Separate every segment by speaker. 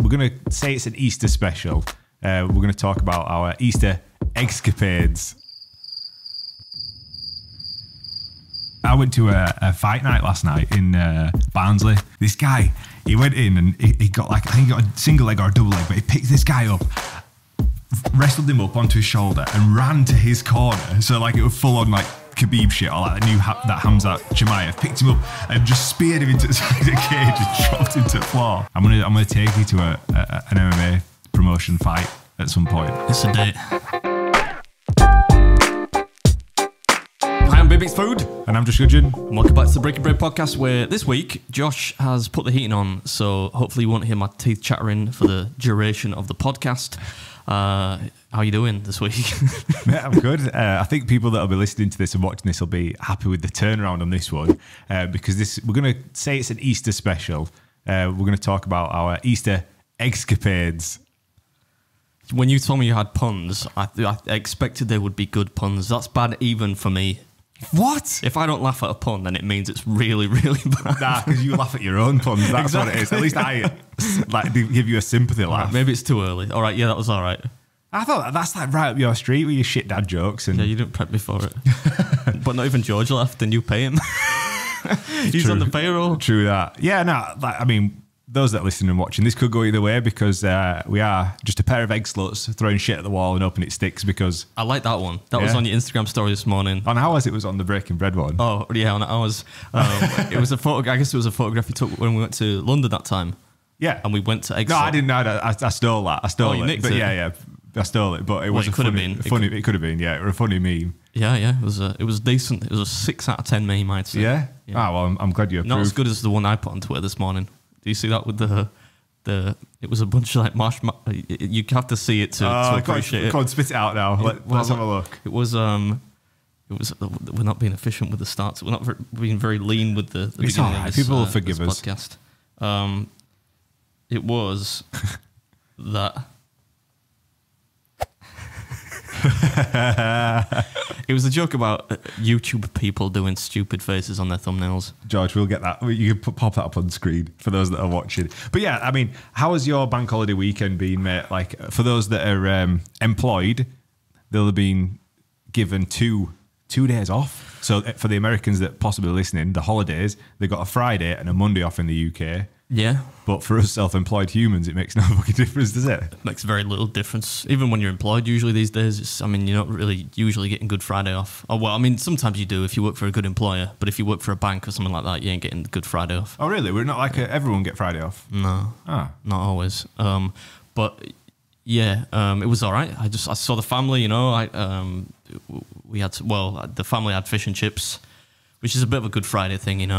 Speaker 1: we're going to say it's an Easter special. We're going to talk about our Easter escapades. I went to a fight night last night in Barnsley. This guy, he went in and he got like, I think he got a single leg or a double leg, but he picked this guy up, wrestled him up onto his shoulder and ran to his corner. So like it was full on like Khabib shit, or like that Hamzat Chimaev picked him up and just speared him into the side of the cage and dropped him to the floor. I'm gonna take you to an MMA promotion fight at some point.
Speaker 2: It's a date. Hi, I'm Bibby's Food.
Speaker 1: And I'm Josh Gudgeon.
Speaker 2: And welcome back to the Breaking Bread podcast, where this week Josh has put the heating on, so hopefully you won't hear my teeth chattering for the duration of the podcast. How are you doing this week?
Speaker 1: Yeah, I'm good. I think people that will be listening to this and watching this will be happy with the turnaround on this one, because we're going to say it's an Easter special. We're going to talk about our Easter escapades.
Speaker 2: When you told me you had puns, I expected they would be good puns. That's bad even for me.
Speaker 1: What?
Speaker 2: If I don't laugh at a pun, then it means it's really, really bad.
Speaker 1: Nah, because you laugh at your own puns. That's exactly what it is. At least I like give you a sympathy laugh.
Speaker 2: Right, maybe it's too early. All right, yeah, that was all right.
Speaker 1: I thought that's like right up your street with your shit dad jokes. And
Speaker 2: yeah, you didn't prep me for it. But not even George laughed, and you pay him. He's
Speaker 1: true.
Speaker 2: On the payroll.
Speaker 1: True that. Yeah, no, like, I mean, those that are listening and watching, this could go either way, because we are just a pair of egg sluts throwing shit at the wall and hoping it sticks. Because
Speaker 2: I like that one. That was on your Instagram story this morning.
Speaker 1: On ours, it was on the Breaking Bread one.
Speaker 2: Oh yeah, on ours. It was a photo. I guess it was a photograph you took when we went to London that time.
Speaker 1: Yeah,
Speaker 2: and we went to Egg.
Speaker 1: No, I didn't know that. I stole that. I stole
Speaker 2: you
Speaker 1: it.
Speaker 2: nicked
Speaker 1: But
Speaker 2: it.
Speaker 1: yeah, I stole it. But it was
Speaker 2: it could have been.
Speaker 1: It could have been. Yeah, it was a funny meme.
Speaker 2: Yeah. It was decent. It was a 6 out of 10 meme, I'd say.
Speaker 1: Yeah. Oh well, I'm glad you approved.
Speaker 2: Not as good as the one I put on Twitter this morning. Do you see that with the? It was a bunch of like marshmallow. You have to see it to appreciate it.
Speaker 1: Come on, spit it out now. Let's have a look.
Speaker 2: It was we're not being efficient with the starts. We're not being very lean with the
Speaker 1: it's
Speaker 2: beginning
Speaker 1: all right.
Speaker 2: of this,
Speaker 1: People will forgive us.
Speaker 2: Podcast. It was that. It was a joke about YouTube people doing stupid faces on their thumbnails.
Speaker 1: George, we'll get that. You can pop that up on screen for those that are watching. But yeah, I mean, how has your bank holiday weekend been, mate? Like, for those that are employed, they'll have been given two days off. So for the Americans that possibly listening, the holidays, they've got a Friday and a Monday off in the UK.
Speaker 2: Yeah.
Speaker 1: But for us self-employed humans, it makes no fucking difference, does it?
Speaker 2: It makes very little difference. Even when you're employed, usually these days, you're not really usually getting Good Friday off. Oh, well, I mean, sometimes you do if you work for a good employer, but if you work for a bank or something like that, you ain't getting Good Friday off.
Speaker 1: Oh, really? We're not like everyone get Friday off?
Speaker 2: No. Not always. But yeah, it was all right. I saw the family, the family had fish and chips, which is a bit of a Good Friday thing,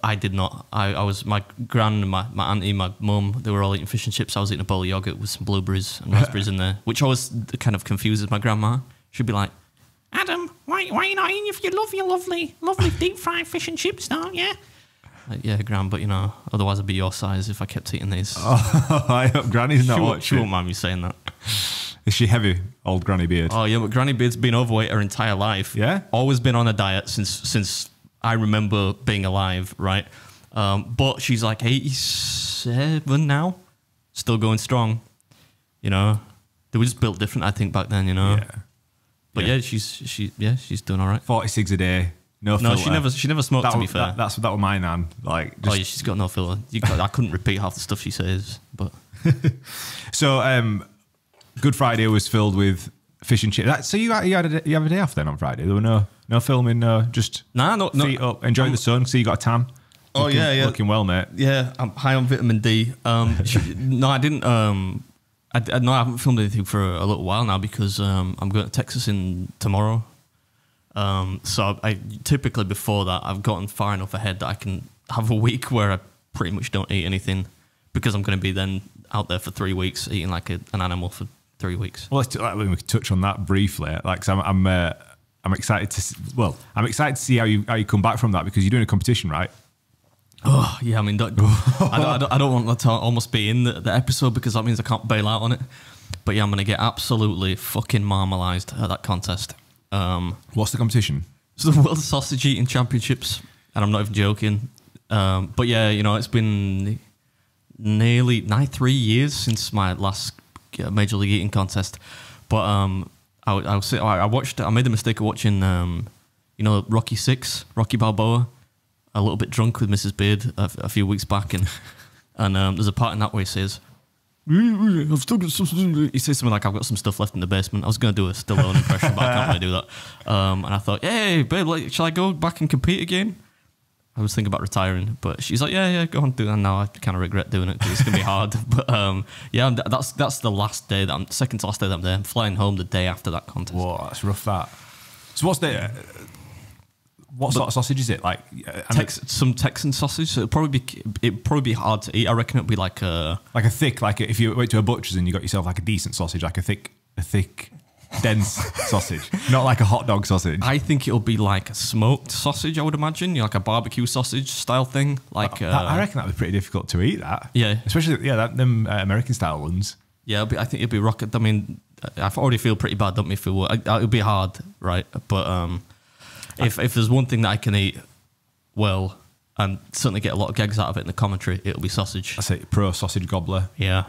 Speaker 2: I did not. I was, my gran and my auntie, my mum, they were all eating fish and chips. I was eating a bowl of yogurt with some blueberries and raspberries in there, which always kind of confuses my grandma. She'd be like, "Adam, why are you not eating your lovely deep fried fish and chips now? Yeah." Like, yeah, Gran, but otherwise I'd be your size if I kept eating these.
Speaker 1: Oh, I hope Granny's not watching.
Speaker 2: She won't mind me saying that.
Speaker 1: Is she heavy, old Granny Beard?
Speaker 2: Oh yeah, but Granny Beard's been overweight her entire life.
Speaker 1: Yeah?
Speaker 2: Always been on a diet since I remember being alive, right? But she's like 87 now, still going strong. They were just built different, I think, back then.
Speaker 1: Yeah.
Speaker 2: But yeah, she's doing all right.
Speaker 1: 46 a day, no filter.
Speaker 2: No, she never smoked. To be fair,
Speaker 1: that was my nan. Like,
Speaker 2: oh yeah, she's got no filter. I couldn't repeat half the stuff she says, but.
Speaker 1: So, Good Friday was filled with fish and chips. So you have a day off then on Friday? There were no filming, just feet up, enjoying the sun. So you got a tan.
Speaker 2: Oh yeah,
Speaker 1: looking well, mate.
Speaker 2: Yeah, I'm high on vitamin D. No, I didn't. I haven't filmed anything for a little while now because I'm going to Texas tomorrow. So I typically before that I've gotten far enough ahead that I can have a week where I pretty much don't eat anything because I'm going to be then out there for 3 weeks eating like an animal for 3 weeks.
Speaker 1: Well, we can touch on that briefly. Like, so I'm excited to. Well, I'm excited to see how you come back from that because you're doing a competition, right?
Speaker 2: Oh yeah, I mean, I don't want that to almost be in the episode because that means I can't bail out on it. But yeah, I'm gonna get absolutely fucking marmalised at that contest.
Speaker 1: What's the competition?
Speaker 2: It's the World Sausage Eating Championships, and I'm not even joking. But yeah, it's been nearly 3 years since my last Major League Eating contest. But I watched. I made the mistake of watching, Rocky VI, Rocky Balboa, a little bit drunk with Mrs. Beard a few weeks back, and there's a part in that where he says, "I've still got some." He says something like, "I've got some stuff left in the basement." I was going to do a Stallone impression, but I can't really do that. And I thought, "Hey, babe, shall I go back and compete again?" I was thinking about retiring, but she's like, yeah, go on, do that. And now I kind of regret doing it because it's going to be hard. But that's the last day second to last day that I'm there. I'm flying home the day after that contest.
Speaker 1: Whoa, that's rough. That. So what sort of sausage is it? Like
Speaker 2: some Texan sausage. So it'd probably be hard to eat. I reckon it'd be like a
Speaker 1: thick, like if you went to a butcher's and you got yourself like a decent sausage, like a thick, dense sausage, not like a hot dog sausage.
Speaker 2: I think it'll be like a smoked sausage, I would imagine, like a barbecue sausage style thing. Like
Speaker 1: I reckon that'd be pretty difficult to eat. That,
Speaker 2: yeah,
Speaker 1: especially them American style ones.
Speaker 2: Yeah, I think it'd be rocket. I mean, I already feel pretty bad, don't me? It'll be hard, right? But if there's one thing that I can eat well and certainly get a lot of gags out of it in the commentary, it'll be sausage.
Speaker 1: I say pro sausage gobbler.
Speaker 2: Yeah.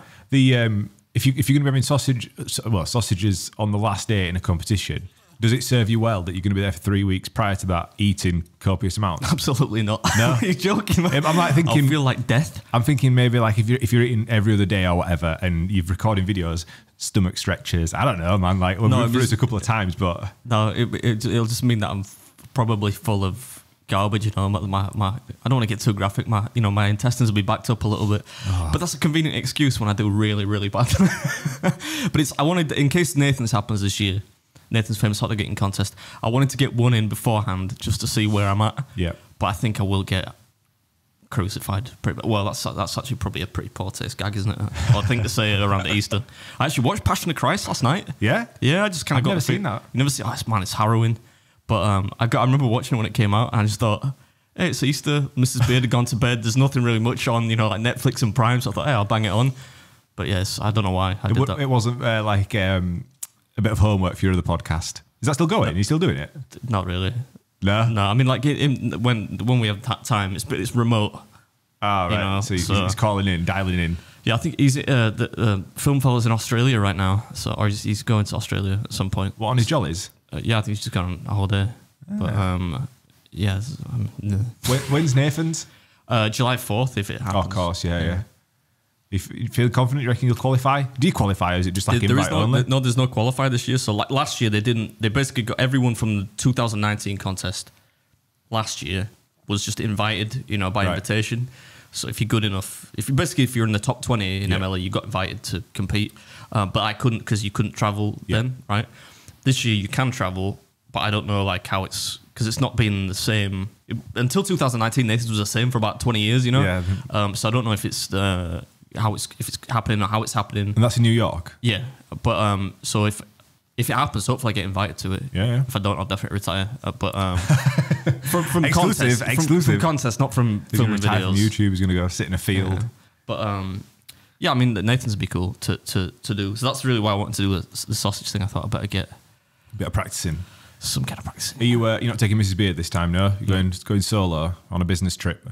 Speaker 1: If you're going to be having sausages on the last day in a competition, does it serve you well that you're going to be there for 3 weeks prior to that eating copious amounts?
Speaker 2: Absolutely not.
Speaker 1: No,
Speaker 2: you're joking. Man.
Speaker 1: I'm like thinking,
Speaker 2: I'll feel like death.
Speaker 1: I'm thinking maybe like if you're eating every other day or whatever, and you're recording videos, stomach stretches. I don't know, man. Like we've been through this a couple of times, but
Speaker 2: no, it'll just mean that I'm probably full of garbage, I don't want to get too graphic. My intestines will be backed up a little bit, but that's a convenient excuse when I do really, really bad. But I wanted, in case Nathan's happens this year, Nathan's famous hot dog eating contest, I wanted to get one in beforehand just to see where I'm at.
Speaker 1: Yeah,
Speaker 2: but I think I will get crucified. Well, that's actually probably a pretty poor taste gag, isn't it? I think to say around Easter. I actually watched Passion of Christ last night.
Speaker 1: Yeah,
Speaker 2: I just kind of got.
Speaker 1: Never seen that.
Speaker 2: You never seen? Oh, man, it's harrowing. But I remember watching it when it came out, and I just thought, hey, it's Easter. Mrs. Beard had gone to bed. There's nothing really much on, like Netflix and Prime. So I thought, hey, I'll bang it on. But yes, I don't know why I did that.
Speaker 1: It wasn't like a bit of homework for your other podcast. Is that still going? Are you still doing it?
Speaker 2: Not really.
Speaker 1: No.
Speaker 2: I mean, like when we have that time, it's remote.
Speaker 1: Oh, right. So he's calling in, dialing in. Yeah,
Speaker 2: I think he's the film fella's in Australia right now. Or he's going to Australia at some point.
Speaker 1: What, on his jollies?
Speaker 2: Yeah, I think he's just gone on a holiday. But yeah.
Speaker 1: When's Nathan's?
Speaker 2: July 4th, if it happens.
Speaker 1: Oh, of course, yeah. If you feel confident, you reckon you'll qualify? Do you qualify, or is it just like invite only?
Speaker 2: No, there's no qualifier this year. So like last year, they basically got everyone from the 2019 contest last year was just invited, by invitation. So if you're good enough, if you're in the top 20 in MLE, you got invited to compete. But I couldn't, because you couldn't travel then, right? This year you can travel, but I don't know like how it's, because it's not been the same until 2019. Nathan's was the same for about 20 years, Yeah. So I don't know if it's if it's happening or how it's happening.
Speaker 1: And that's in New York.
Speaker 2: Yeah, but so if it happens, hopefully I get invited to it.
Speaker 1: Yeah.
Speaker 2: If I don't, I'll definitely retire. But from
Speaker 1: exclusive,
Speaker 2: from contest, not from filming videos.
Speaker 1: From YouTube, he's going to go sit in a field.
Speaker 2: Yeah. But yeah, I mean Nathan's would be cool to do. So that's really why I wanted to do the sausage thing. I thought I'd better get
Speaker 1: a bit of practicing.
Speaker 2: Some kind of practicing.
Speaker 1: Are you're not taking Mrs. Beard this time, no? You're going solo on a business trip.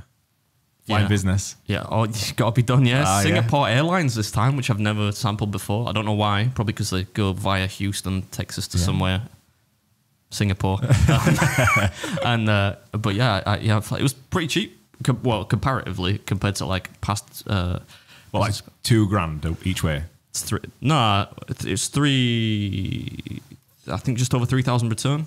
Speaker 1: Flying business.
Speaker 2: Yeah, it's got to be done, Singapore Airlines this time, which I've never sampled before. I don't know why. Probably because they go via Houston, Texas to somewhere. Singapore. But it was pretty cheap. Comparatively, compared to like past...
Speaker 1: like $2,000 each way?
Speaker 2: It's three... I think just over 3,000 return.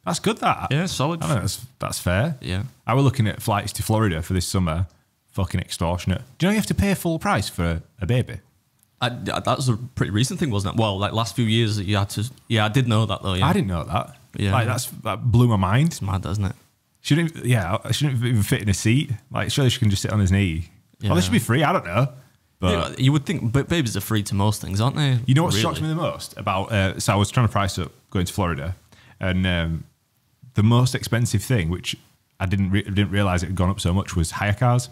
Speaker 1: That's good, that.
Speaker 2: Yeah, solid.
Speaker 1: I think that's fair.
Speaker 2: Yeah.
Speaker 1: I were looking at flights to Florida for this summer. Fucking extortionate. Do you know you have to pay full price for a baby?
Speaker 2: That was a pretty recent thing, wasn't it? Well, like last few years that you had to... Yeah, I did know that though, yeah.
Speaker 1: I didn't know that.
Speaker 2: Yeah.
Speaker 1: Like that blew my mind.
Speaker 2: It's mad, doesn't it?
Speaker 1: Shouldn't even fit in a seat. Like surely she can just sit on his knee. Yeah. Well, this should be free, I don't know. But
Speaker 2: you would think babies are free to most things, aren't they?
Speaker 1: You know what shocks me the most about... so I was trying to price up going to Florida, and the most expensive thing, which I didn't realise it had gone up so much, was hire cars.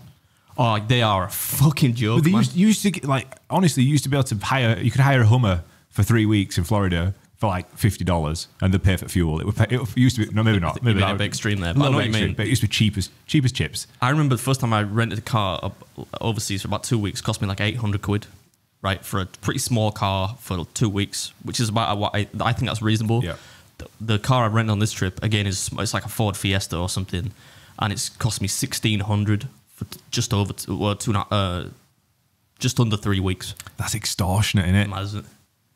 Speaker 2: Oh, they are a fucking joke.
Speaker 1: But you used to get, like, honestly, you used to be able to you could hire a Hummer for 3 weeks in Florida for like $50, and they pay for fuel. It used to be, no, maybe not. Maybe
Speaker 2: a bit extreme there,
Speaker 1: a
Speaker 2: but I
Speaker 1: little
Speaker 2: know
Speaker 1: bit
Speaker 2: what you
Speaker 1: extreme,
Speaker 2: mean.
Speaker 1: but it used to be cheap as chips.
Speaker 2: I remember the first time I rented a car overseas for about 2 weeks, cost me like 800 quid, right, for a pretty small car for 2 weeks, which is about what I think that's reasonable.
Speaker 1: Yeah.
Speaker 2: The car I rented on this trip, again, it's like a Ford Fiesta or something, and it's cost me 1,600 for just over just under 3 weeks.
Speaker 1: That's extortionate, isn't it?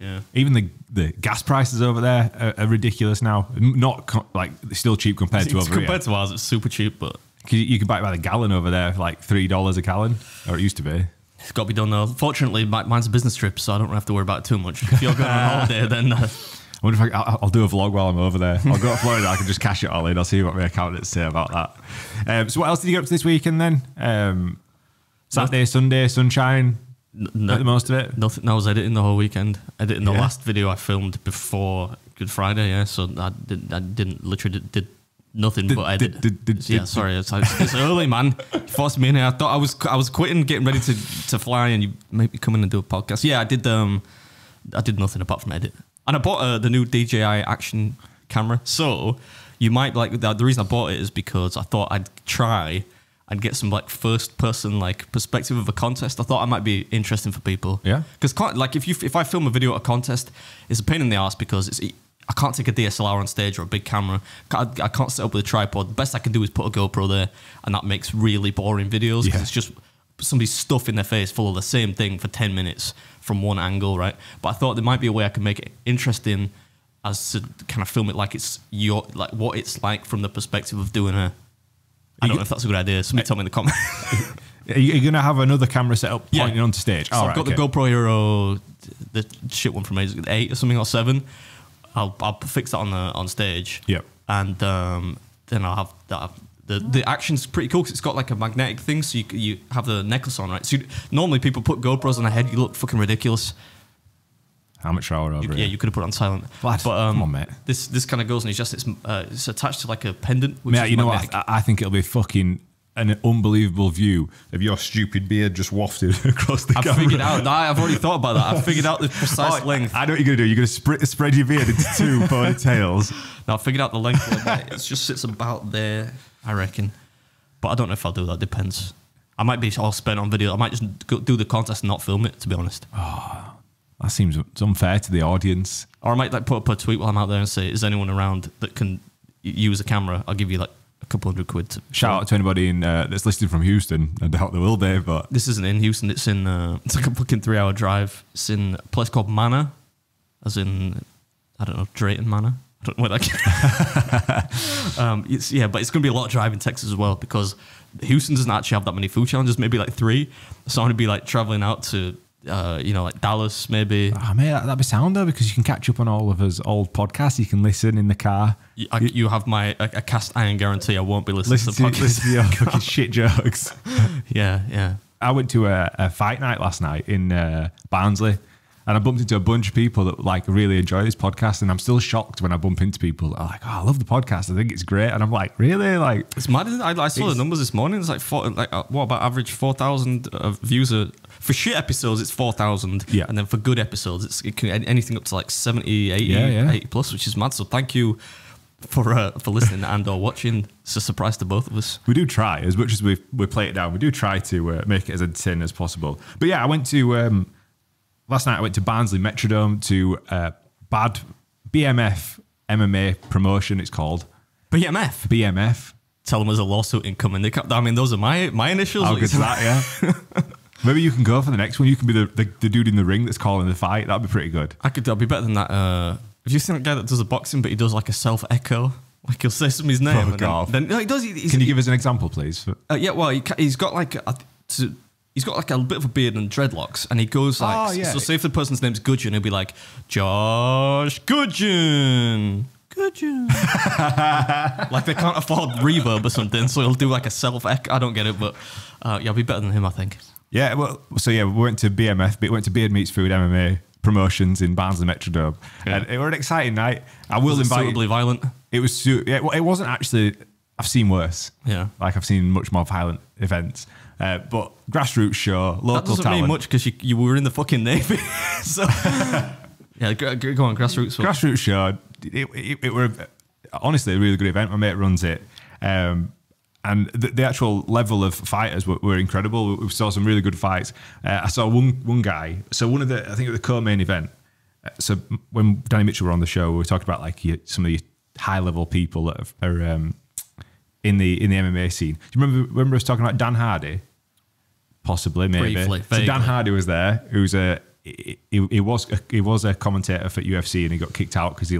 Speaker 2: Yeah.
Speaker 1: Even the gas prices over there are ridiculous now. Not like they're still cheap compared to over here.
Speaker 2: Compared to ours, it's super cheap, but
Speaker 1: You can buy it by the gallon over there for like $3 a gallon, or it used to be.
Speaker 2: it's got to be done though. Fortunately, mine's a business trip, so I don't have to worry about it too much. If you're going on holiday, then
Speaker 1: I wonder if I'll do a vlog while I'm over there. I'll go to Florida. I can just cash it all in. I'll see what my accountants say about that. So what else did you get up to this weekend then? Saturday, Sunday, sunshine. Make the most of it.
Speaker 2: Nothing. I was editing the whole weekend. Editing the last video I filmed before Good Friday. Yeah, so I didn't literally did nothing but edit. Yeah, sorry, it's early, man. You forced me in here. I thought I was quitting, getting ready to fly, and you maybe come in and do a podcast. Yeah, I did nothing apart from edit. And I bought the new DJI action camera. So you might like that. The reason I bought it is because I thought I'd try and get some like first person like perspective of a contest. I thought it might be interesting for people. Yeah. Because like if I film a video at a contest, it's a pain in the ass because I can't take a DSLR on stage or a big camera. I can't set up with a tripod. The best I can do is put a GoPro there, and that makes really boring videos because it's just somebody's stuff in their face full of the same thing for 10 minutes from one angle, right? But I thought there might be a way I could make it interesting as to kind of film it like it's what it's like from the perspective of doing I don't know if that's a good idea. Somebody tell me in the comments.
Speaker 1: Are you going to have another camera set up pointing onto stage?
Speaker 2: So I've got the GoPro Hero, the shit one from ages, 8 or something, or 7. I'll fix that on stage. Yep. And then I'll have that. The action's pretty cool because it's got like a magnetic thing, so you have the necklace on, right? So normally people put GoPros on their head, you look fucking ridiculous. Amateur hour over here. Yeah, you could have put it on silent. But come on, mate. This kind of goes, and it's attached to like a pendant. Which is
Speaker 1: you magnetic. Know what? I think it'll be fucking an unbelievable view of your stupid beard just wafted across the camera.
Speaker 2: I've figured out. I've already thought about that. I've figured out the precise length.
Speaker 1: I know what you're going to do. You're going to spread your beard into 2 ponytails.
Speaker 2: No, I've figured out the length of it. It just sits about there, I reckon. But I don't know if I'll do that. Depends. I might be all spent on video. I might just do the contest and not film it, to be honest.
Speaker 1: Oh, that seems unfair to the audience.
Speaker 2: Or I might like put up a tweet while I'm out there and say, is anyone around that can use a camera? I'll give you like a couple $100.
Speaker 1: Shout out to anybody that's listening from Houston. I doubt there will be, but
Speaker 2: this isn't in Houston. It's in it's like a fucking 3-hour drive. It's in a place called Manor, as in I don't know, Drayton Manor. I don't know where that but it's going to be a lot of drive in Texas as well because Houston doesn't actually have that many food challenges. Maybe like 3. So I'm going to be like traveling out to like Dallas, maybe.
Speaker 1: Oh, mate, that'd be sound though, because you can catch up on all of his old podcasts. You can listen in the car.
Speaker 2: You have a cast iron guarantee. I won't be listening to the podcast.
Speaker 1: Listen to your fucking shit jokes.
Speaker 2: Yeah.
Speaker 1: I went to a fight night last night in Barnsley, and I bumped into a bunch of people that like really enjoy this podcast, and I'm still shocked when I bump into people that are like, "Oh, I love the podcast. I think it's great." And I'm like, "Really?" Like,
Speaker 2: it's mad. Isn't it? I saw the numbers this morning. It's like what about average 4,000 views for shit episodes? It's 4,000. Yeah, and then for good episodes, it can anything up to like 70, 80, 80 plus, which is mad. So thank you for listening and or watching. It's a surprise to both of us.
Speaker 1: We do try as much as we play it down. We do try to make it as entertaining as possible. But yeah, I went to. Last night I went to Barnsley Metrodome to Bad BMF MMA promotion. It's called BMF.
Speaker 2: Tell them there's a lawsuit incoming. Those are my initials.
Speaker 1: How good's that? Yeah. Maybe you can go for the next one. You can be the dude in the ring that's calling the fight. That'd be pretty good.
Speaker 2: I'd be better than that. Have you seen that guy that does the boxing, but he does like a self echo? Like he'll say somebody's name.
Speaker 1: Oh God.
Speaker 2: Then he does.
Speaker 1: Can you give us an example, please?
Speaker 2: Yeah. Well, he's got like he's got like a bit of a beard and dreadlocks, and he goes like, so say if the person's name's Gudgeon, he'll be like, Josh Gudgeon. Like they can't afford reverb or something, so he'll do like a self-echo. I don't get it, but I'll be better than him, I think.
Speaker 1: Yeah, well, so yeah, we went to BMF, we went to Beard Meets Food MMA promotions in Barnsley Metrodome, and it was an exciting night. I will invite you.
Speaker 2: Suitably violent?
Speaker 1: It was, it wasn't actually, I've seen worse.
Speaker 2: Yeah.
Speaker 1: Like I've seen much more violent events. But grassroots show, local talent.
Speaker 2: That doesn't mean much because you were in the fucking Navy. So Yeah, go on, grassroots.
Speaker 1: Grassroots show. It were honestly a really good event. My mate runs it. And the actual level of fighters were incredible. We saw some really good fights. I saw one guy. So one of I think it was the co-main event. So when Danny Mitchell were on the show, we were talking about like some of the high level people that are in the MMA scene. Do you remember us talking about Dan Hardy? Possibly, maybe.
Speaker 2: Briefly,
Speaker 1: so Dan Hardy was there. He was a commentator for UFC, and he got kicked out because he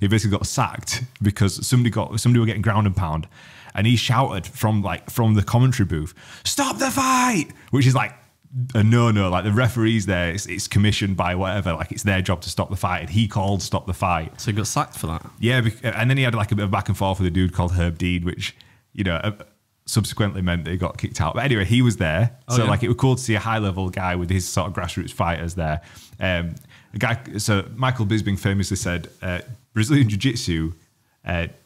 Speaker 1: basically got sacked because somebody were getting ground and pound. And he shouted from the commentary booth, "Stop the fight!" Which is like a no-no. Like the referees there, it's commissioned by whatever. Like it's their job to stop the fight. And he called "stop the fight."
Speaker 2: So he got sacked for that.
Speaker 1: Yeah, and then he had like a bit of back and forth with a dude called Herb Dean, which subsequently meant that he got kicked out. But anyway, he was there, so it was cool to see a high-level guy with his sort of grassroots fighters there. So Michael Bisping famously said, "Brazilian Jiu-Jitsu."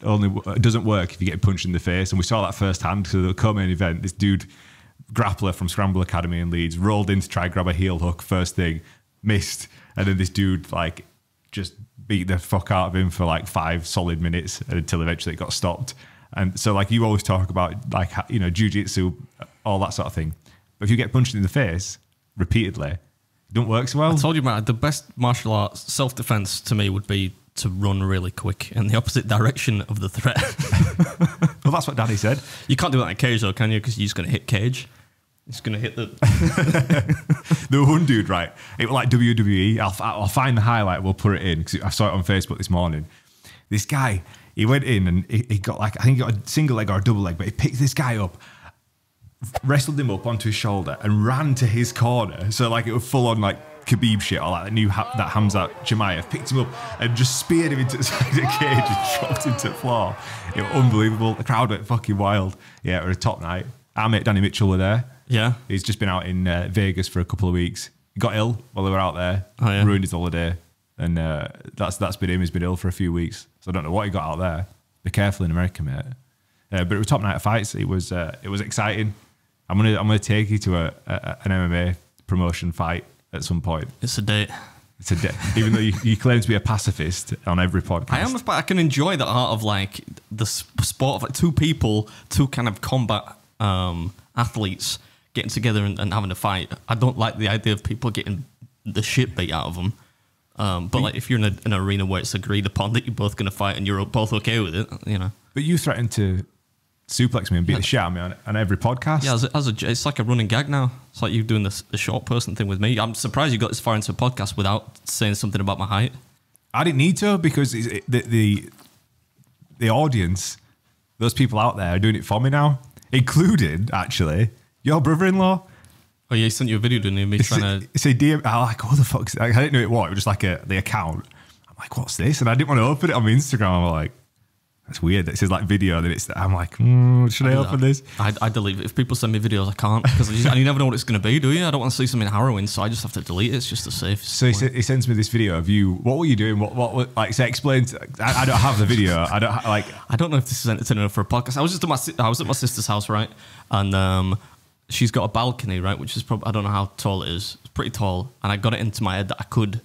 Speaker 1: Only doesn't work if you get punched in the face, and we saw that firsthand. So the co-main event, this dude, grappler from Scramble Academy in Leeds, rolled in to try and grab a heel hook first thing, missed, and then this dude just beat the fuck out of him for 5 solid minutes until eventually it got stopped. And so you always talk about jiu-jitsu, all that sort of thing, but if you get punched in the face repeatedly, it don't work so well.
Speaker 2: I told you, man, the best martial arts self-defense to me would be to run really quick in the opposite direction of the threat.
Speaker 1: Well, that's what Danny said.
Speaker 2: You can't do that in Cage though, can you? Because you're just going to hit Cage. He's going to hit the...
Speaker 1: The one dude, right? It was like WWE. I'll find the highlight. We'll put it in because I saw it on Facebook this morning. This guy, he went in and he got I think he got a single leg or a double leg, but he picked this guy up, wrestled him up onto his shoulder and ran to his corner. So it was full on Khabib shit or that Hamzat Chimaev, picked him up and just speared him into the side of the cage and dropped him to the floor. It was unbelievable. The crowd went fucking wild. Yeah, it was a top night. Our mate Danny Mitchell were there.
Speaker 2: Yeah.
Speaker 1: He's just been out in Vegas for a couple of weeks. He got ill while they were out there.
Speaker 2: Oh, yeah.
Speaker 1: Ruined his holiday. And that's been him. He's been ill for a few weeks. So I don't know what he got out there. Be careful in America, mate. But it was top night of fights. It was exciting. I'm gonna take you to an MMA promotion fight at some point.
Speaker 2: It's a date.
Speaker 1: It's a date. Even though you claim to be a pacifist on every podcast.
Speaker 2: I am, but I can enjoy the art of the sport of two kind of combat athletes getting together and having a fight. I don't like the idea of people getting the shit beat out of them. But if you're in an arena where it's agreed upon that you're both going to fight and you're both okay with it,
Speaker 1: But you threatened to suplex me and beat the shit out of me on every podcast.
Speaker 2: Yeah, it's like a running gag now. It's like you doing the short person thing with me. I'm surprised you got this far into a podcast without saying something about my height.
Speaker 1: I didn't need to because the audience, those people out there are doing it for me now, including, actually, your brother-in-law.
Speaker 2: Oh, yeah, he sent you a video, didn't he? Me trying to...
Speaker 1: It's a DM. I'm like, what the fuck? I didn't know it was just the account. I'm like, what's this? And I didn't want to open it on my Instagram. I'm like, that's weird. It says video. Then I'm like, should I open this?
Speaker 2: I delete it. If people send me videos, I can't because and you never know what it's going to be, do you? I don't want to see something harrowing, so I just have to delete it. It's just a safe.
Speaker 1: So he sends me this video of you. What were you doing? What say? Explain. I don't have the video. I don't
Speaker 2: know if this is entertaining enough for a podcast. I was at my sister's house, right, and she's got a balcony, right, which is probably, I don't know how tall it is. It's pretty tall, and I got it into my head that I could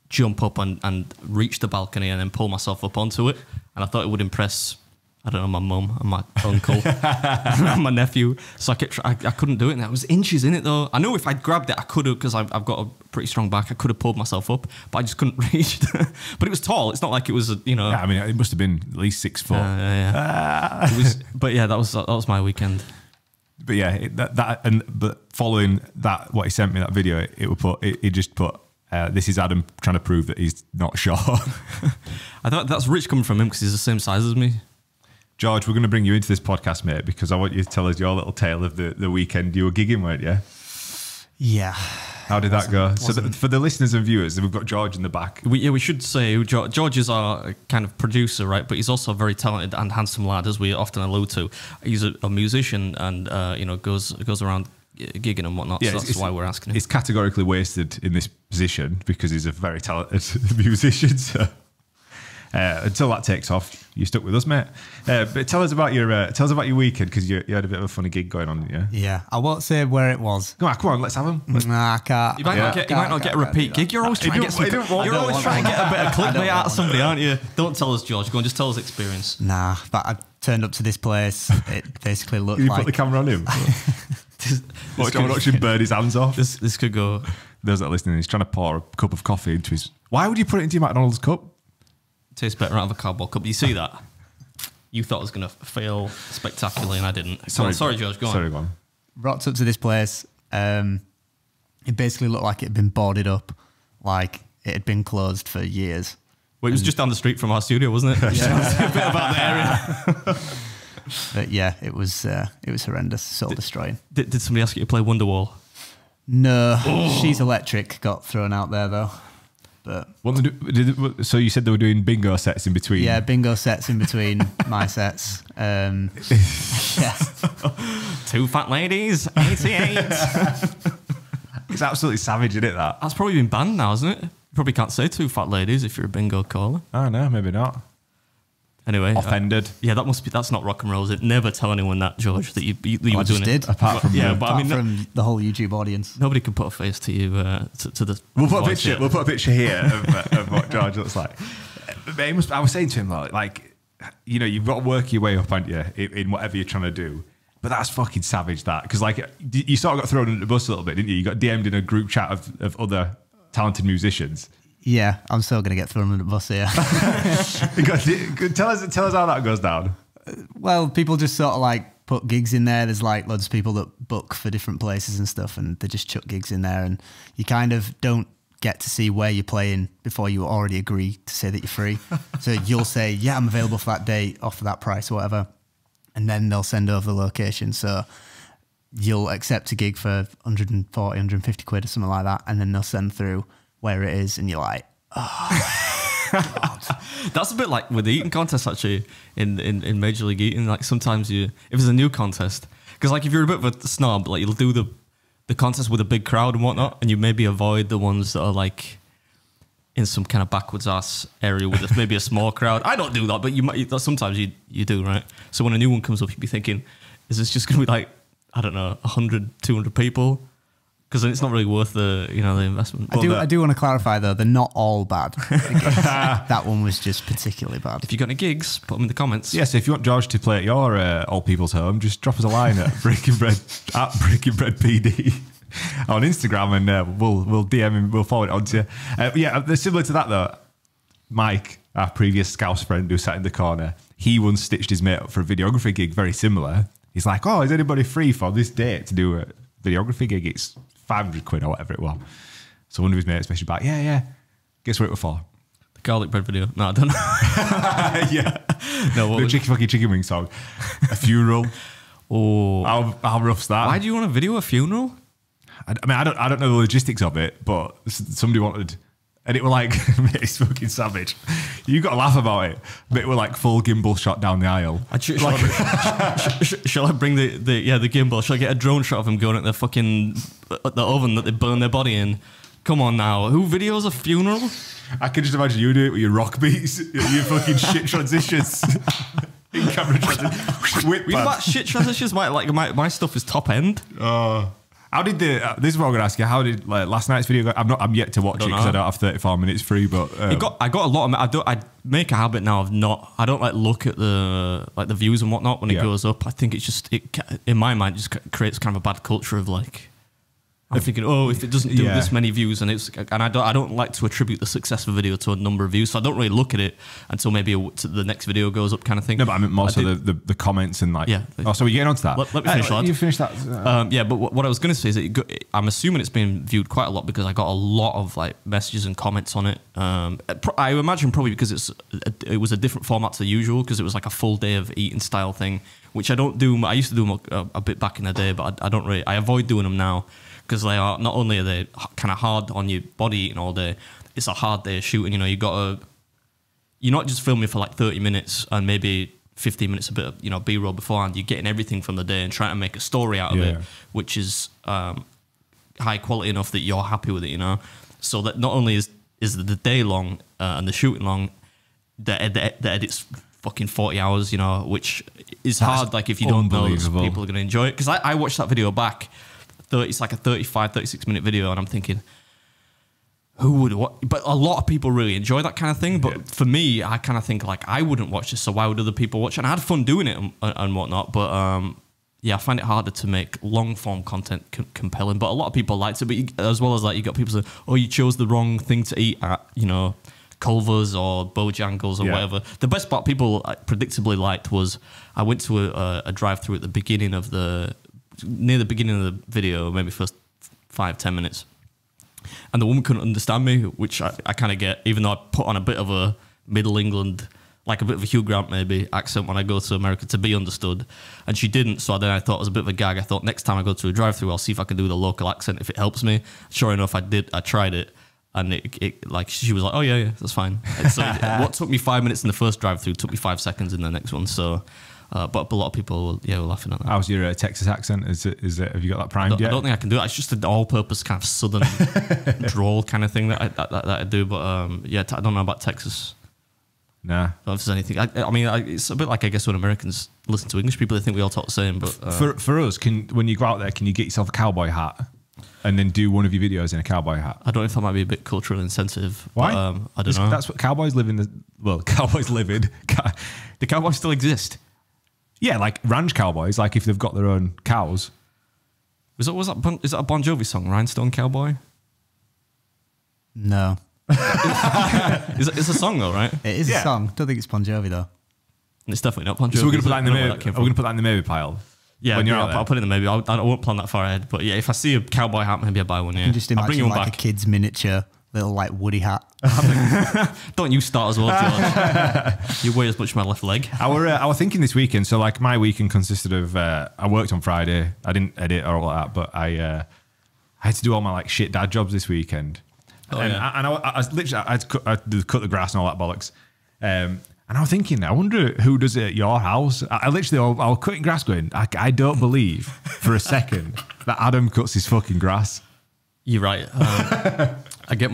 Speaker 2: jump up and reach the balcony and then pull myself up onto it. And I thought it would impress, I don't know, my mum and my uncle and my nephew. So I couldn't do it. And I was inches in it though. I know if I'd grabbed it, I could have, because I've got a pretty strong back. I could have pulled myself up, but I just couldn't reach. But it was tall. It's not like it was,
Speaker 1: Yeah, I mean, it must have been at least 6 foot.
Speaker 2: Yeah. But yeah, that was my weekend.
Speaker 1: But yeah, but following that, what he sent me, that video, it just put, this is Adam trying to prove that he's not short.
Speaker 2: I thought that's rich coming from him because he's the same size as me.
Speaker 1: George, we're going to bring you into this podcast, mate, because I want you to tell us your little tale of the weekend. You were gigging, weren't you?
Speaker 3: Yeah.
Speaker 1: How did that go? So for the listeners and viewers, we've got George in the back.
Speaker 2: We should say George is our kind of producer, right? But he's also a very talented and handsome lad, as we often allude to. He's a musician and goes around gigging and whatnot. Yeah, so that's why we're asking him.
Speaker 1: He's categorically wasted in this position because he's a very talented musician. So. Until that takes off, you're stuck with us, mate. But tell us about your weekend, because you had a bit of a funny gig going on, didn't you?
Speaker 3: Yeah, I won't say where it was.
Speaker 1: Come on, let's have them.
Speaker 3: Nah, I can't.
Speaker 2: You might not get a repeat gig. You're always trying to get a bit of clickbait out of somebody, aren't you? Don't tell us, George. Go on, just tell us experience.
Speaker 3: Nah, but I turned up to this place. It basically looked
Speaker 1: You
Speaker 3: like...
Speaker 1: put the camera on him? Watching burn his hands off.
Speaker 2: This could go...
Speaker 1: Those that are listening, he's trying to pour a cup of coffee into his... Why would you put it into your McDonald's cup?
Speaker 2: Tastes better out of a cardboard cup. You see that? You thought I was going to fail spectacularly, and I didn't. Sorry, George, go on.
Speaker 1: Sorry, go on.
Speaker 3: Rocked up to this place. It basically looked like it had been boarded up, like it had been closed for years.
Speaker 2: Well, it was just down the street from our studio, wasn't it? Yeah. A bit about the area.
Speaker 3: But yeah, it was horrendous, soul destroying.
Speaker 2: Did somebody ask you to play Wonderwall?
Speaker 3: No, She's Electric got thrown out there though. But
Speaker 1: so you said they were doing bingo sets in between?
Speaker 3: Yeah, bingo sets in between my sets. Yeah.
Speaker 2: Two fat ladies, 88.
Speaker 1: It's absolutely savage, isn't it, that?
Speaker 2: That's probably been banned now, isn't it? You probably can't say two fat ladies if you're a bingo caller.
Speaker 1: Oh, no, maybe not.
Speaker 2: Anyway,
Speaker 1: offended.
Speaker 2: That's not rock and roll, is it? Never tell anyone that, George, that you were doing
Speaker 3: it.
Speaker 1: Apart from
Speaker 3: from the whole YouTube audience.
Speaker 2: Nobody can put a face to you to the.
Speaker 1: We'll put a picture here of what George looks like. I was saying to him like, you know, you've got to work your way up, haven't you, in whatever you're trying to do. But that's fucking savage, that, because like you sort of got thrown under the bus a little bit, didn't you? You got DM'd in a group chat of other talented musicians.
Speaker 3: Yeah, I'm still going to get thrown under the bus here.
Speaker 1: Tell us how that goes down.
Speaker 3: Well, people just sort of like put gigs in there. There's like loads of people that book for different places and stuff, and they just chuck gigs in there, and you kind of don't get to see where you're playing before you already agree to say that you're free. So you'll say, yeah, I'm available for that date, offer that price or whatever, and then they'll send over the location. So you'll accept a gig for 140, 150 quid or something like that, and then they'll send through where it is, and you're like, oh, God.
Speaker 2: That's a bit like with the eating contest, actually, in Major League Eating. Like sometimes if it's a new contest, because like if you're a bit of a snob, like you'll do the contest with a big crowd and whatnot, and you maybe avoid the ones that are like in some kind of backwards ass area with maybe a small crowd. I don't do that, but you might. Sometimes you do, right? So when a new one comes up, you'd be thinking, is this just going to be like, I don't know, 100, 200 people? Because it's not really worth the investment.
Speaker 3: I do want to clarify though, they're not all bad. That one was just particularly bad.
Speaker 2: If you've got any gigs, put them in the comments.
Speaker 1: Yeah, so if you want George to play at your old people's home, just drop us a line at Breaking Bread PD on Instagram, and we'll DM him. We'll forward it on to you. Yeah, similar to that though. Mike, our previous Scouse friend who sat in the corner, he once stitched his mate up for a videography gig very similar. He's like, "Oh, is anybody free for this date to do a videography gig? It's 500 quid or whatever it was." So one of his mates messaged back, yeah. Guess what it was for?
Speaker 2: The garlic bread video. No, I don't know.
Speaker 1: Yeah. No, the chicken wing song. A funeral.
Speaker 2: Oh.
Speaker 1: How rough's that?
Speaker 2: Why do you want to video a funeral?
Speaker 1: I mean, I don't know the logistics of it, but somebody wanted, and it were like, mate, it's fucking savage. You got to laugh about it. But it were like full gimbal shot down the aisle.
Speaker 2: Shall I bring the gimbal? Shall I get a drone shot of him going at the fucking the oven that they burn their body in? Come on now, who videos a funeral? I
Speaker 1: can just imagine you do it with your rock beats, your fucking shit transitions. In camera transitions.
Speaker 2: You know about shit transitions? My stuff is top end.
Speaker 1: How did this is what I'm going to ask you. How did last night's video go? I'm yet to watch it because I don't have 34 minutes free. But
Speaker 2: I got a lot of. I make a habit now of not. I don't look at the views and whatnot when it goes up. I think it's just in my mind just creates kind of a bad culture of like. I'm thinking, if it doesn't do this many views, and I don't like to attribute the success of a video to a number of views, so I don't really look at it until maybe the next video goes up, kind of thing.
Speaker 1: No, but I mean more so the comments and like.
Speaker 2: Yeah.
Speaker 1: So we're getting onto that.
Speaker 2: Let me finish that.
Speaker 1: You finish that.
Speaker 2: Yeah, but what I was going to say is that I'm assuming it's been viewed quite a lot because I got a lot of like messages and comments on it. I imagine probably because it was a different format to the usual, because it was like a full day of eating style thing, which I don't do. I used to do them a bit back in the day, but I don't really. I avoid doing them now. Because they are not only are they kind of hard on your body eating all day, it's a hard day of shooting. You're not just filming for like 30 minutes and maybe 15 minutes a bit of B-roll beforehand. You're getting everything from the day and trying to make a story out of it, which is high quality enough that you're happy with it. So that not only is the day long and the shooting long, the edit's fucking 40 hours, you know, which is hard. Like if you don't know that people are going to enjoy it. Because I watched that video back, it's like a 36 minute video, and I'm thinking, who would what? But a lot of people really enjoy that kind of thing. But for me, I kind of think like I wouldn't watch this, so why would other people watch it? And I had fun doing it and whatnot. But yeah, I find it harder to make long form content compelling. But a lot of people liked it. But as well as that, you got people saying, "Oh, you chose the wrong thing to eat at," you know, Culver's or Bojangles or whatever. The best part people predictably liked was I went to a drive-through at the beginning of near the beginning of the video, maybe first 5-10 minutes. And the woman couldn't understand me, which I kind of get, even though I put on a bit of a Middle England, like a bit of a Hugh Grant maybe, accent when I go to America to be understood. And she didn't, so then I thought it was a bit of a gag. I thought next time I go to a drive-thru, I'll see if I can do the local accent if it helps me. Sure enough, I did. I tried it. And it like she was like, oh yeah, that's fine. So what took me 5 minutes in the first drive-thru took me 5 seconds in the next one. So, but a lot of people, were laughing at that. How's your Texas accent? Is it? Have you got that primed yet? I don't think I can do it. It's just an all-purpose kind of southern drawl kind of thing that I do. But yeah, I don't know about Texas. Nah. I don't know if there's anything. I mean, it's a bit like I guess when Americans listen to English people, they think we all talk the same. But
Speaker 1: for us, when you go out there, can you get yourself a cowboy hat? And then do one of your videos in a cowboy hat. I don't know if that might be a bit culturally insensitive. Why? But, I don't know. That's what cowboys live in. Cowboys live in. Do cowboys still exist? Yeah, like ranch cowboys. Like if they've got their own cows. Is that a Bon Jovi song, Rhinestone Cowboy?
Speaker 3: No.
Speaker 2: It's a song though, right?
Speaker 3: It is a song. Don't think it's Bon Jovi though.
Speaker 2: It's definitely not Bon Jovi.
Speaker 1: So we're going to put that in the maybe. Are we going to put that in the maybe pile?
Speaker 2: Yeah, I'll put it in the maybe. I won't plan that far ahead. But yeah, if I see a cowboy hat, maybe I buy one. Yeah,
Speaker 3: you can just imagine like a kid's miniature little like Woody hat.
Speaker 2: Don't you start as well, George? You weigh as much as my left leg.
Speaker 1: I were thinking this weekend. So like my weekend consisted of I worked on Friday. I didn't edit or all that, but I had to do all my like shit dad jobs this weekend. Oh, and yeah. I was literally I had to cut the grass and all that bollocks. And I was thinking, I wonder who does it at your house. I was cutting grass going, I don't believe for a second that Adam cuts his fucking grass.
Speaker 2: You're right. I get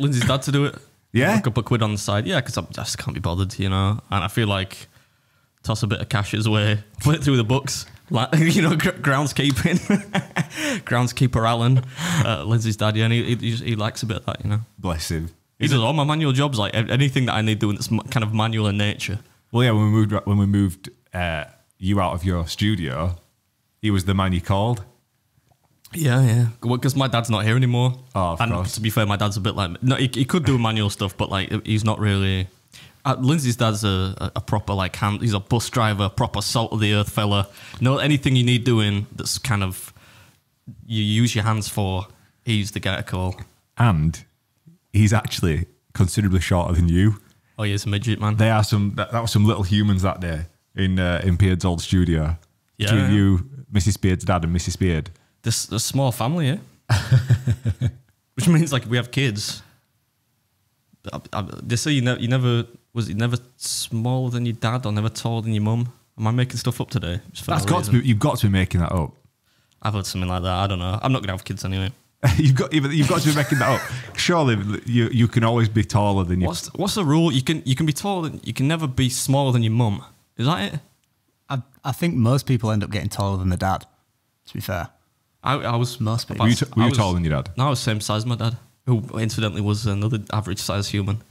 Speaker 2: Lindsay's dad to do it.
Speaker 1: Yeah.
Speaker 2: A couple of quid on the side. Yeah, because I just can't be bothered, you know. And I feel like toss a bit of cash his way, put it through the books. Like, you know, groundskeeping. Groundskeeper Alan, Lindsay's dad, yeah, and he likes a bit of that, you know.
Speaker 1: Bless him.
Speaker 2: He does all my manual jobs, like anything that I need doing that's kind of manual in nature.
Speaker 1: Well, yeah, when we moved you out of your studio, he was the man you called.
Speaker 2: Yeah. Because my dad's not here anymore.
Speaker 1: Oh, of course.
Speaker 2: To be fair, my dad's a bit like... No, he could do manual stuff, but like he's not really... Lindsay's dad's a proper like he's a bus driver, proper salt of the earth fella. Anything you need doing that's kind of... You use your hands for, he's the guy to call.
Speaker 1: And... he's actually considerably shorter than you.
Speaker 2: Oh, yeah, he's a midget, man.
Speaker 1: They are that was some little humans that day in Beard's old studio.
Speaker 2: Yeah.
Speaker 1: Between you, Mrs. Beard's dad and Mrs. Beard.
Speaker 2: This a small family, yeah? Which means, like, we have kids. They say you never smaller than your dad or never taller than your mum? Am I making stuff up today?
Speaker 1: You've got to be making that up.
Speaker 2: I've heard something like that. I don't know. I'm not going to have kids anyway.
Speaker 1: You've got to be making that up. Surely you can always be taller than you.
Speaker 2: What's the rule? You can be taller. You can never be smaller than your mum. Is that it?
Speaker 3: I think most people end up getting taller than their dad. To be fair,
Speaker 2: I was
Speaker 3: most people.
Speaker 1: Were you taller than your dad?
Speaker 2: No, I was the same size as my dad, who incidentally was another average size human.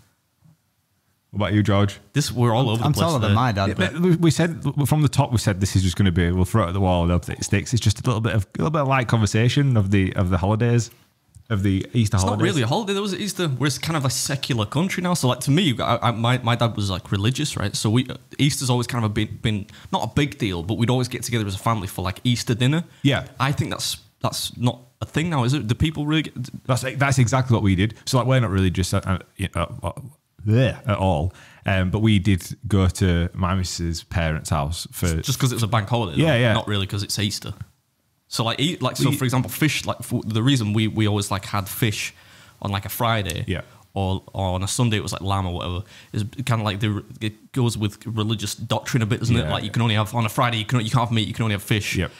Speaker 1: What about you, George?
Speaker 2: We're all over the place.
Speaker 3: I'm taller than my dad.
Speaker 1: Yeah, we said from the top. We said this is just going to be. We'll throw it at the wall and hope that it sticks. It's just a little bit of light conversation of the holidays, of the Easter holidays.
Speaker 2: It's not really a holiday. There was Easter. We're kind of a secular country now. So like to me, my dad was like religious, right? So Easter's always kind of been not a big deal, but we'd always get together as a family for like Easter dinner.
Speaker 1: Yeah,
Speaker 2: I think that's not a thing now, is it? Do people really?
Speaker 1: That's exactly what we did. So like we're not really just at all. But we did go to my missus' parents' house for
Speaker 2: just because it was a bank holiday.
Speaker 1: Yeah.
Speaker 2: Not really because it's Easter. So for example, fish. Like the reason we always like had fish on like a Friday.
Speaker 1: Yeah.
Speaker 2: Or on a Sunday it was like lamb or whatever. Is kind of like it goes with religious doctrine a bit, doesn't it? Like you can only have on a Friday you can't have meat. You can only have fish.
Speaker 1: Yep.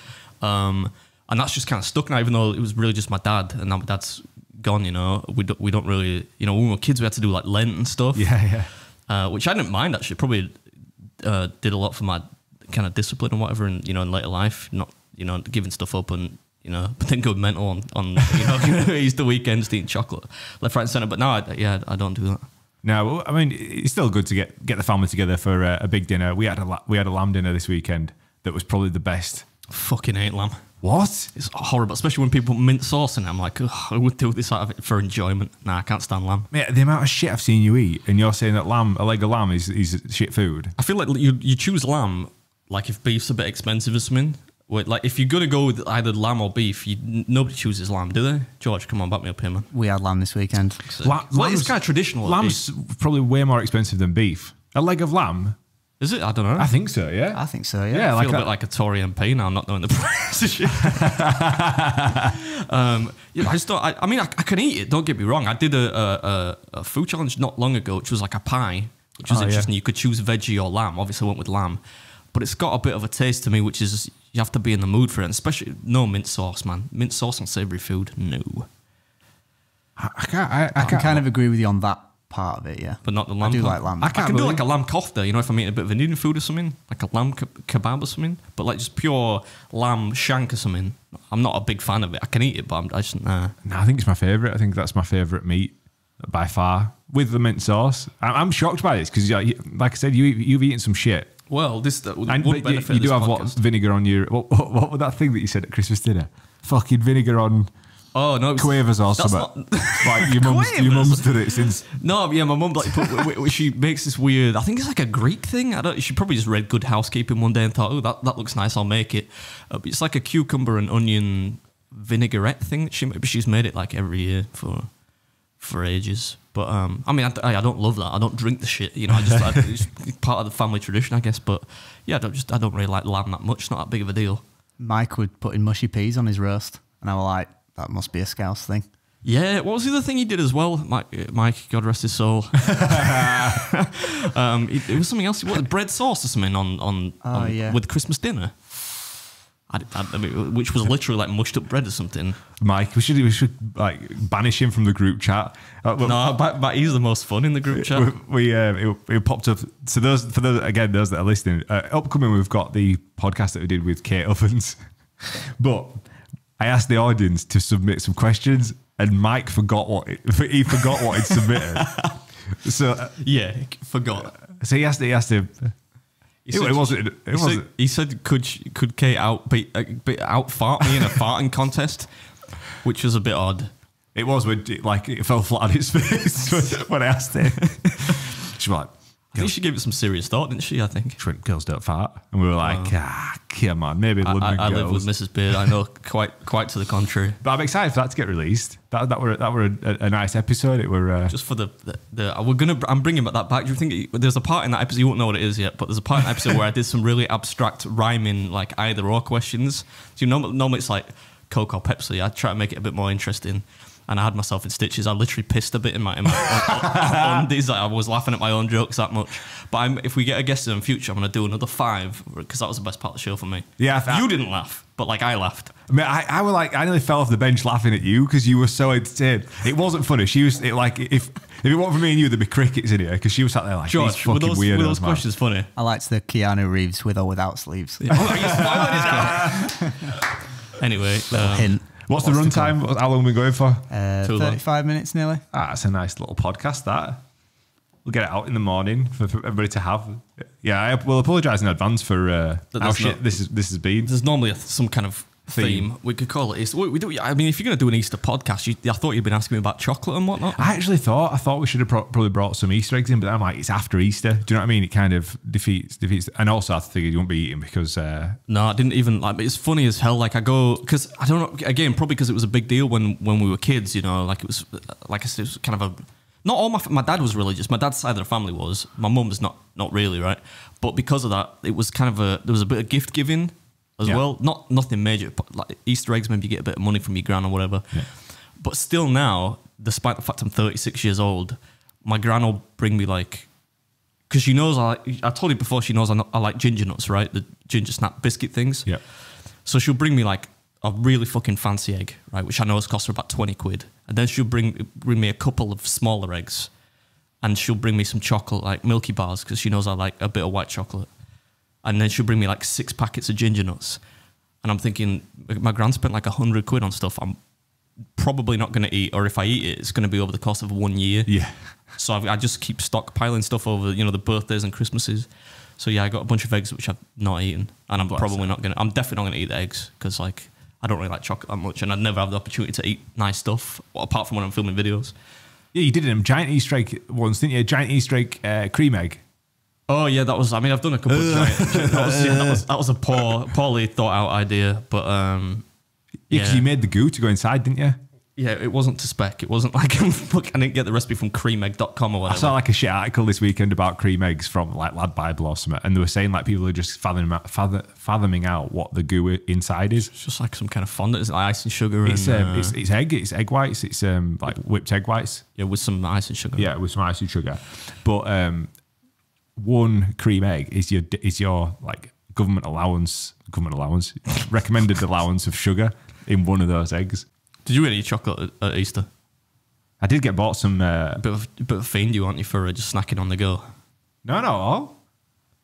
Speaker 2: And that's just kind of stuck now, even though it was really just my dad, and now my dad's gone. You know, we don't really. You know, when we were kids, we had to do like Lent and stuff.
Speaker 1: Yeah.
Speaker 2: which I didn't mind actually. Probably did a lot for my kind of discipline and whatever, and in later life, not giving stuff up and but then going mental on Easter weekends eating chocolate left, right, and centre. But now I don't do that.
Speaker 1: No, I mean it's still good to get the family together for a big dinner. We had a lamb dinner this weekend that was probably the best.
Speaker 2: Fucking hate lamb.
Speaker 1: What?
Speaker 2: It's horrible, especially when people put mint sauce in it. I'm like, I would do this out of it for enjoyment. Nah, I can't stand lamb.
Speaker 1: Mate, the amount of shit I've seen you eat, and you're saying that a leg of lamb is shit food.
Speaker 2: I feel like you choose lamb like if beef's a bit expensive or something. Like if you're gonna go with either lamb or beef, nobody chooses lamb, do they? George, come on, back me up here, man.
Speaker 3: We had lamb this weekend.
Speaker 2: So, it's kind of traditional.
Speaker 1: Lamb's probably way more expensive than beef. A leg of lamb.
Speaker 2: Is it? I don't know.
Speaker 1: I think so, yeah.
Speaker 3: I think so, yeah.
Speaker 1: Yeah,
Speaker 2: I feel a bit like a Tory MP now, not knowing the price of shit. I just don't. I mean, I can eat it. Don't get me wrong. I did a food challenge not long ago, which was like a pie, which was interesting. Yeah. You could choose veggie or lamb. Obviously, I went with lamb, but it's got a bit of a taste to me, which is you have to be in the mood for it, and especially no mint sauce, man. Mint sauce on savoury food, no.
Speaker 3: I can kind of agree with you on that part of it, yeah.
Speaker 2: But not the lamb.
Speaker 3: I do like lamb.
Speaker 2: I can do like a lamb kofta, if I'm eating a bit of Indian food or something, like a lamb kebab or something. But like just pure lamb shank or something, I'm not a big fan of it. I can eat it, but I just nah.
Speaker 1: No, I think it's my favourite. I think that's my favourite meat by far with the mint sauce. I'm shocked by this because, like I said, you've eaten some shit.
Speaker 2: Well, this would benefit.
Speaker 1: You do have
Speaker 2: podcast.
Speaker 1: What vinegar on your? What was that thing that you said at Christmas dinner? Fucking vinegar on.
Speaker 2: Oh no,
Speaker 1: quavers or something. Like your mum's done it since.
Speaker 2: No, yeah, my mum she makes this weird. I think it's like a Greek thing. She probably just read Good Housekeeping one day and thought, oh, that looks nice. I'll make it. It's like a cucumber and onion vinaigrette thing that she's made it like every year for ages. But I mean, I don't love that. I don't drink the shit. It's part of the family tradition, I guess. But yeah, I don't really like lamb that much. It's not that big of a deal.
Speaker 3: Mike would put in mushy peas on his roast, and I was like, that must be a Scouse thing. Yeah,
Speaker 2: what was the other thing he did as well? Mike, God rest his soul. It was something else. What, bread sauce or something on with Christmas dinner. I mean, which was literally like mushed up bread or something.
Speaker 1: Mike, we should like banish him from the group chat.
Speaker 2: No, but he's the most fun in the group chat.
Speaker 1: We popped up. So those that are listening, upcoming we've got the podcast that we did with Kate Ovens, but I asked the audience to submit some questions, and Mike forgot what he'd submitted. So
Speaker 2: yeah, forgot.
Speaker 1: So he asked him. It wasn't.
Speaker 2: He said, "Could Kate out fart me in a farting contest?" Which was a bit odd.
Speaker 1: It was when it fell flat on its face when I asked him. She was like,
Speaker 2: I think she gave it some serious thought, didn't she? I think.
Speaker 1: She went, "Girls don't fart," and we were like, come on, maybe London girls.
Speaker 2: I live with Mrs. Beard. I know quite to the contrary.
Speaker 1: But I'm excited for that to get released. That were a nice episode. It were
Speaker 2: just for I'm bringing that back. Do you think there's a part in that episode, you won't know what it is yet, but there's a part in that episode where I did some really abstract rhyming like either or questions. So normally it's like Coke or Pepsi. I try to make it a bit more interesting. And I had myself in stitches. I literally pissed a bit in my undies. I was laughing at my own jokes that much. But if we get a guest in the future, I'm going to do another 5 because that was the best part of the show for me.
Speaker 1: Yeah,
Speaker 2: you didn't laugh, but I laughed.
Speaker 1: I mean, I nearly fell off the bench laughing at you because you were so entertained. It wasn't funny. If it weren't for me and you, there'd be crickets in here because she was sat there like,
Speaker 2: George,
Speaker 1: these fucking weirdos,
Speaker 2: were those questions funny?
Speaker 3: I liked the Keanu Reeves with or without sleeves.
Speaker 2: Yeah. Anyway,
Speaker 3: hint.
Speaker 1: What's the runtime? How long are we going for?
Speaker 3: 35 minutes nearly.
Speaker 1: That's a nice little podcast, that. We'll get it out in the morning for everybody to have. Yeah, I will apologise in advance for how shit this has been.
Speaker 2: There's normally some kind of theme. We could call it Easter. I mean, if you're going to do an Easter podcast, I thought you'd been asking me about chocolate and whatnot.
Speaker 1: I thought we should have probably brought some Easter eggs in, but I'm like, it's after Easter. Do you know what I mean? It kind of defeats. And also, I figured you won't be eating because.
Speaker 2: No, I didn't even like. It's funny as hell. Like I go because I don't know. Again, probably because it was a big deal when we were kids. Like it was, like I said, it was kind of a. Not all my dad was religious. My dad's side of the family was. My mum's not really, right? But because of that, it was kind of there was a bit of gift giving. As well, nothing major, but like Easter eggs, maybe you get a bit of money from your gran or whatever. Yeah. But still now, despite the fact I'm 36 years old, my gran will bring me because she knows I told you before, she knows I like ginger nuts, right? The ginger snap biscuit things.
Speaker 1: Yeah.
Speaker 2: So she'll bring me a really fucking fancy egg, right? Which I know has cost her about 20 quid. And then she'll bring me a couple of smaller eggs. and she'll bring me some chocolate, like Milky Bars, because she knows I like a bit of white chocolate. And then she'll bring me like 6 packets of ginger nuts. And I'm thinking, my gran spent like £100 on stuff I'm probably not going to eat, or if I eat it, it's going to be over the course of 1 year.
Speaker 1: Yeah.
Speaker 2: So I just keep stockpiling stuff over, you know, the birthdays and Christmases. So yeah, I got a bunch of eggs which I've not eaten, and I'm definitely not going to eat the eggs, because like I don't really like chocolate that much, and I'd never have the opportunity to eat nice stuff apart from when I'm filming videos.
Speaker 1: Yeah, you did it in giant Easter egg once, didn't you? Giant Easter egg cream egg.
Speaker 2: Oh yeah, that was. I mean, I've done a couple of giant. That was a poorly thought out idea, but
Speaker 1: yeah, because you made the goo to go inside, didn't you?
Speaker 2: Yeah, it wasn't to spec. It wasn't like look, I didn't get the recipe from creamegg.com or whatever.
Speaker 1: I saw like a shit article this weekend about cream eggs from like Lad Bible or something, and they were saying like people are just fathoming out what the goo inside is.
Speaker 2: It's just like some kind of fondant. It's like ice and sugar.
Speaker 1: It's egg whites. It's like whipped egg whites.
Speaker 2: Yeah, with some ice and sugar.
Speaker 1: Yeah, with some ice and sugar. But one cream egg is your like government allowance recommended allowance of sugar in one of those eggs.
Speaker 2: Did you eat chocolate at Easter?
Speaker 1: I did get bought some.
Speaker 2: A bit of fiend, you aren't you, for just snacking on the go?
Speaker 1: No.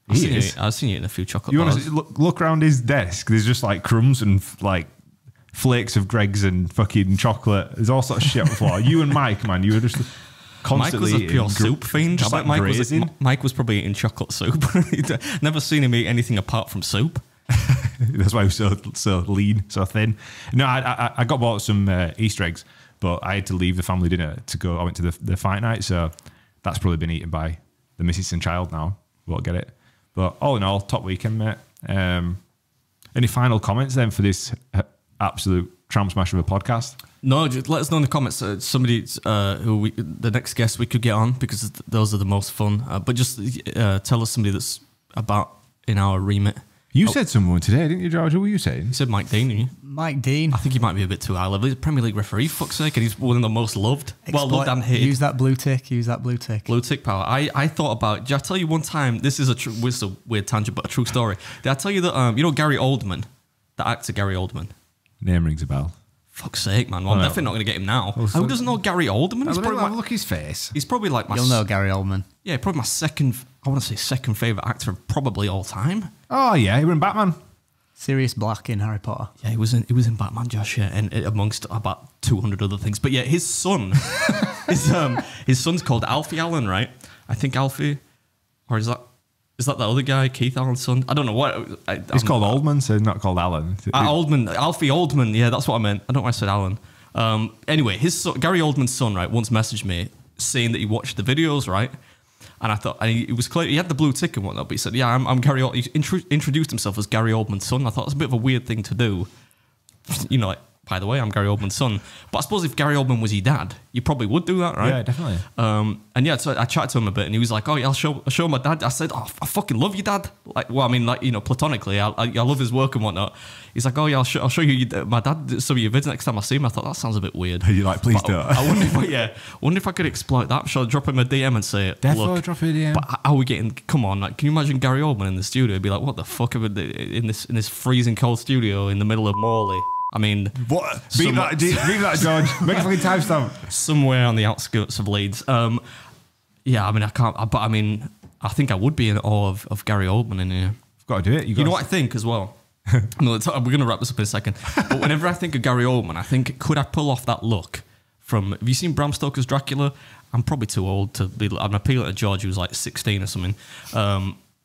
Speaker 2: I've seen you eating a few chocolate bars.
Speaker 1: You want to look around his desk? There's just like crumbs and like flakes of Greggs and fucking chocolate. There's all sorts of shit on the floor. You and Mike, man, you were just constantly.
Speaker 2: Mike was a pure soup fiend. I bet Mike was probably eating chocolate soup. Never seen him eat anything apart from soup.
Speaker 1: That's why he was so lean, so thin. No, I got bought some Easter eggs, but I had to leave the family dinner to go. I went to the fight night, so that's probably been eaten by the missus and child now. Won't get it. But all in all, top weekend, mate. Any final comments then for this absolute tramp smash of a podcast?
Speaker 2: No, just let us know in the comments. Somebody the next guest we could get on, because those are the most fun. But just tell us somebody that's about in our remit.
Speaker 1: You said someone today, didn't you, George? Who were you saying?
Speaker 2: You said Mike Dean, didn't you?
Speaker 3: Mike Dean.
Speaker 2: I think he might be a bit too high level. He's a Premier League referee, fuck's sake, and he's one of the most loved. Well, loved and hated.
Speaker 3: Use that blue tick.
Speaker 2: Blue tick power. I thought about, did I tell you one time, this is a weird tangent, but a true story. Did I tell you that, you know Gary Oldman, the actor Gary Oldman?
Speaker 1: Name rings a bell.
Speaker 2: Fuck's sake, man. Well, I'm definitely not going to get him now. Who doesn't know Gary Oldman?
Speaker 1: Look his face.
Speaker 2: He's probably like my...
Speaker 3: You'll know Gary Oldman.
Speaker 2: Yeah, probably my second favourite actor of probably all time.
Speaker 1: Oh, yeah, he was in Batman.
Speaker 3: Sirius Black in Harry Potter.
Speaker 2: Yeah, he was in Batman, Josh, yeah, and amongst about 200 other things. But yeah, his son, his son's called Alfie Allen, right? I think Alfie, or is that the other guy, Keith Allen's son? I don't know what.
Speaker 1: He's called Oldman, so he's not called Allen.
Speaker 2: Alfie Oldman, yeah, that's what I meant. I don't know why I said Allen. Anyway, his son, Gary Oldman's son, right, once messaged me saying that he watched the videos, right? And I thought, and it was clear, he had the blue tick and whatnot, but he said, yeah, I'm Gary Oldman. He introduced himself as Gary Oldman's son. I thought that's a bit of a weird thing to do. You know, like, by the way, I'm Gary Oldman's son. But I suppose if Gary Oldman was your dad, you probably would do that, right?
Speaker 1: Yeah, definitely.
Speaker 2: And yeah, so I chatted to him a bit, and he was like, oh, yeah, I'll show my dad. I said, oh, I fucking love your dad. Like, well, I mean, like, you know, platonically, I love his work and whatnot. He's like, oh, yeah, I'll show you my dad some of your vids next time I see him. I thought, that sounds a bit weird.
Speaker 1: You're like, please don't.
Speaker 2: I wonder if I could exploit that. Shall I drop him a DM and say,
Speaker 1: definitely
Speaker 2: look,
Speaker 1: drop him a DM.
Speaker 2: But how are we getting, come on, like, can you imagine Gary Oldman in the studio? He'd be like, what the fuck are we in this freezing cold studio in the middle of Morley? I mean,
Speaker 1: what? Beat that, George. Make a fucking timestamp.
Speaker 2: Somewhere on the outskirts of Leeds. Yeah, I mean, I can't. But I mean, I think I would be in awe of Gary Oldman in here.
Speaker 1: You've got to do it.
Speaker 2: You know what I think as well? No, we're going to wrap this up in a second. But whenever I think of Gary Oldman, I think, could I pull off that look from? Have you seen Bram Stoker's Dracula? I'm probably too old to be. I'm appealing to George, who was like 16 or something.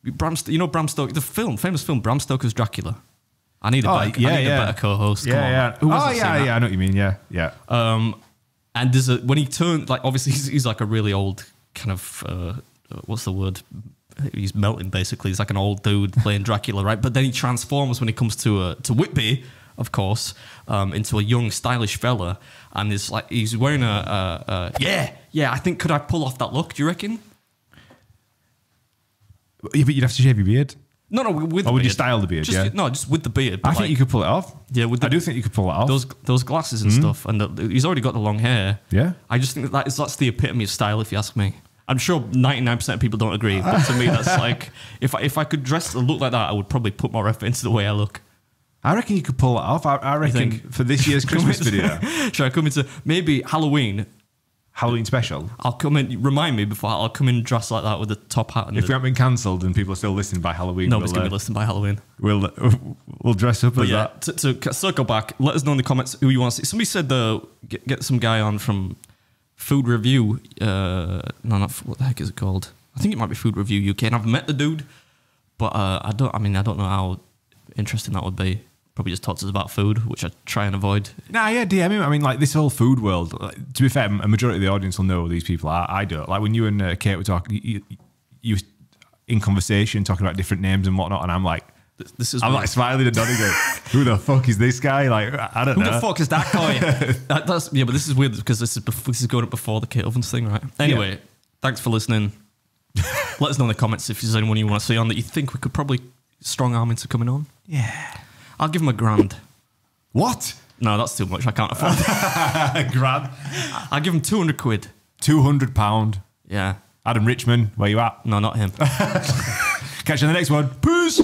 Speaker 2: Bram Stoker, the famous film Bram Stoker's Dracula. I need a better co-host.
Speaker 1: Yeah. I know what you mean. Yeah.
Speaker 2: And there's when he turned, like, obviously he's like a really old kind of what's the word? He's melting basically. He's like an old dude playing Dracula, right? But then he transforms when he comes to Whitby, of course, into a young stylish fella, and it's like he's wearing I think, could I pull off that look? Do you reckon?
Speaker 1: Yeah, but you'd have to shave your beard.
Speaker 2: No, with the
Speaker 1: would
Speaker 2: beard.
Speaker 1: you style the beard?
Speaker 2: Just with the beard.
Speaker 1: I think you could pull it off.
Speaker 2: Yeah, I
Speaker 1: do think you could pull it off.
Speaker 2: Those glasses and stuff, and he's already got the long hair.
Speaker 1: Yeah,
Speaker 2: I just think that's the epitome of style, if you ask me. I'm sure 99% of people don't agree, but to me, that's like if I could dress and look like that, I would probably put more effort into the way I look.
Speaker 1: I reckon you could pull it off. I reckon for this year's Christmas video,
Speaker 2: should I come into maybe Halloween?
Speaker 1: Halloween special.
Speaker 2: I'll come in. Remind me before. I'll come in dressed like that with a top hat. And
Speaker 1: If we haven't been cancelled and people are still listening by Halloween,
Speaker 2: nobody's going to be listening by Halloween.
Speaker 1: We'll dress up as that.
Speaker 2: To circle back, let us know in the comments who you want to see. Somebody said get some guy on from Food Review. No, not what the heck is it called? I think it might be Food Review UK. And I've met the dude, but I don't know how interesting that would be. Probably just talk to us about food, which I try and avoid.
Speaker 1: Nah, yeah, DM him. I mean, like this whole food world. To be fair, a majority of the audience will know these people. I don't. Like when you and Kate were talking, you in conversation talking about different names and whatnot, and I'm like, I'm like smiling and nodding. Who the fuck is this guy? Like, I don't know.
Speaker 2: Who the fuck is that guy? But this is weird because this is going up before the Kate Ovens thing, right? Anyway, Thanks for listening. Let us know in the comments if there's anyone you want to see on that you think we could probably strong arm into coming on.
Speaker 1: Yeah.
Speaker 2: I'll give him £1,000.
Speaker 1: What?
Speaker 2: No, that's too much. I can't afford it.
Speaker 1: £1,000.
Speaker 2: I'll give him £200.
Speaker 1: £200.
Speaker 2: Yeah.
Speaker 1: Adam Richman, where you at?
Speaker 2: No, not him.
Speaker 1: Catch you in the next one. Peace.